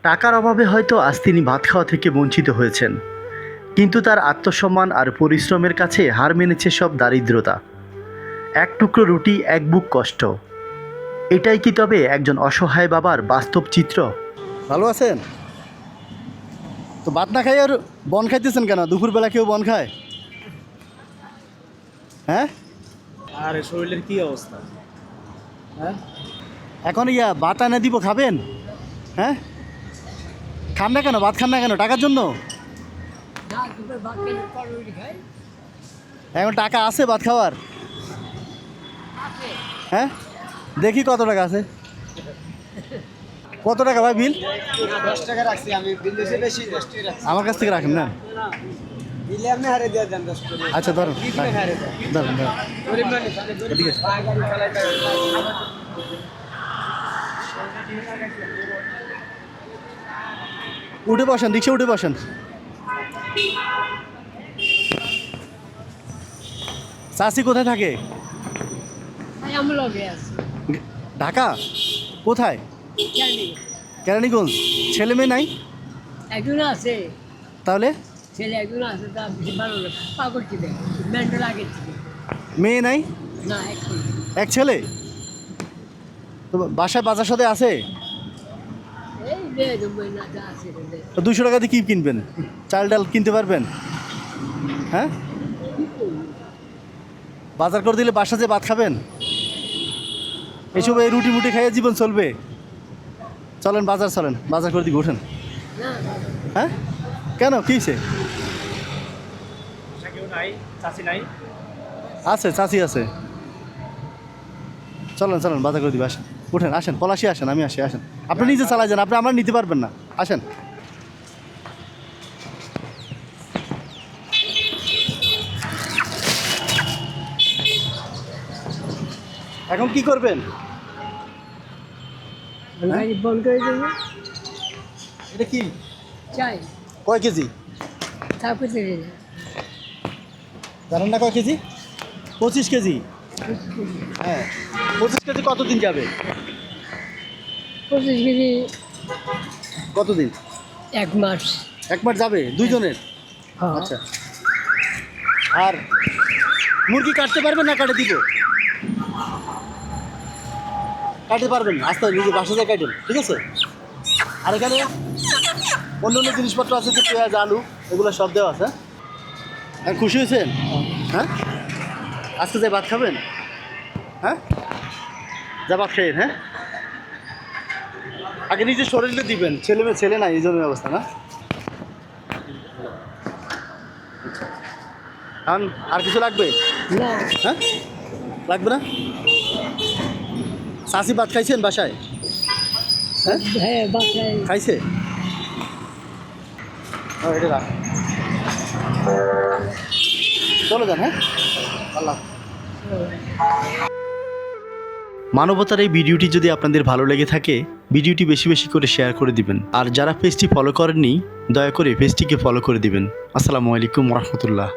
টাকার অভাবে হয়তো আজ তিনি ভাত খাওয়া থেকে বঞ্চিত হয়েছেন, কিন্তু তার আত্মসম্মান আর পরিশ্রমের কাছে হার মেনেছে সব দারিদ্রতা। এক টুকরো রুটি, এক বুক কষ্ট, এটাই কি তবে একজন অসহায় বাবার বাস্তব চিত্র? ভালো আছেন তো? ভাত না খাই আর বন খাইতেছেন কেন? দুপুরবেলা কেউ বন খায়? হ্যাঁ, আরে শরীরের কি অবস্থা? হ্যাঁ, এখন ভাত এনে দিব, খাবেন? হ্যাঁ, খান না কেন? ভাত খান না কেন? টাকার জন্য? এখন টাকা আছে ভাত খাওয়ার? হ্যাঁ, দেখি কত টাকা আছে। কত টাকা ভাই বিল? 10 টাকা রাখছি আমি, বিল বেশি 10 টাকা রাখছি। আমার কাছ থেকে রাখেন না। বিলে আপনি হারে দিয়ে দেন 10 টাকা। আচ্ছা ধরুন, কি করে হারে দেন? ধরুন ধরুন। গরিব মানুষ, আমি গরিব। এদিকে আসুন। গাড়ি চালাইতে উঠে বসেন, রিক্সা উঠে বসেন। চাষি কোথায় থাকে? ঢাকা? কোথায়? কেরানীগঞ্জ। ছেলে মেয়ে নাই? একজন আছে, তাহলে ছেলে একজন আছে, তার বেশি ভালো লাগে, পাগল ছিল, মেন্টাল আগে ছিল মেয়ে নাই? না, এখন এক ছেলে তো বাসায় বাজার সাথে আছে? এই মেয়ে জন্মই না যা আছে রে। তো 200 টাকা দিয়ে কী কিনবেন? চাল ডাল কিনতে পারবেন? হ্যাঁ, বাজার করে দিলে বাসা যে ভাত খাবেন? এসব এই রুটি মুটি খাইয়ে জীবন চলবে? চলেন বাজার, চলেন বাজার করে দিবি, ওঠেন। না, হ্যাঁ, কেন, কী হয়েছে? কেউ নাই, চাচি নাই। আছে, চাচি আছে। চলেন চলেন বাজার করে দিবি, আসেন, উঠেন, আসেন, পলাশি আসেন, আমি আসি, আসেন। আপনি নিজে চালাই যান, আপনি আমার নিতে পারবেন না, আসেন। এখন কি করবেন? গাড়ি বন্ধ করে দেবে, এটা কি? চাই কয় কেজি তারপর চলে যায়। জানেন না কয় কেজি? 25 কেজি। হ্যাঁ, 25 কেজি কতদিন যাবে? 25 কেজি কতদিন? 1 মাস। 1 মাস যাবে দুইজনের? হ্যাঁ। আচ্ছা, আর মুরগি কাটতে পারবেন না কাটে দিব? কাটতে পারবেন, আস্তে নিজে বাসাতে কাটেন, ঠিক আছে? আর এখানে অন্য অন্য জিনিসপত্র আছে, যে পেঁয়াজ, আলু, এগুলো সব দেওয়া আছে। হ্যাঁ, খুশি হয়েছেন? হ্যাঁ, আজকে যে ভাত খাবেন? হ্যাঁ, যা ভাত খাইয়েন। হ্যাঁ, আগে নিজের শরীরে দিবেন, ছেলে নাই, এই জন্য অবস্থা না। আর কিছু লাগবে? না, হ্যাঁ, লাগবে না? চাষি ভাত খাইছেন বাসায়? হ্যাঁ, হ্যাঁ, বাসায় খাইছে। এটা রাখ, চলে যান। হ্যাঁ, আল্লাহ। মানবতার এই ভিডিওটি যদি আপনাদের ভালো লেগে থাকে, ভিডিওটি বেশি বেশি করে শেয়ার করে দিবেন। আর যারা পেজটি ফলো করেননি, দয়া করে পেজটিকে ফলো করে দিবেন। আসসালামু আলাইকুম রহমতুল্লাহ।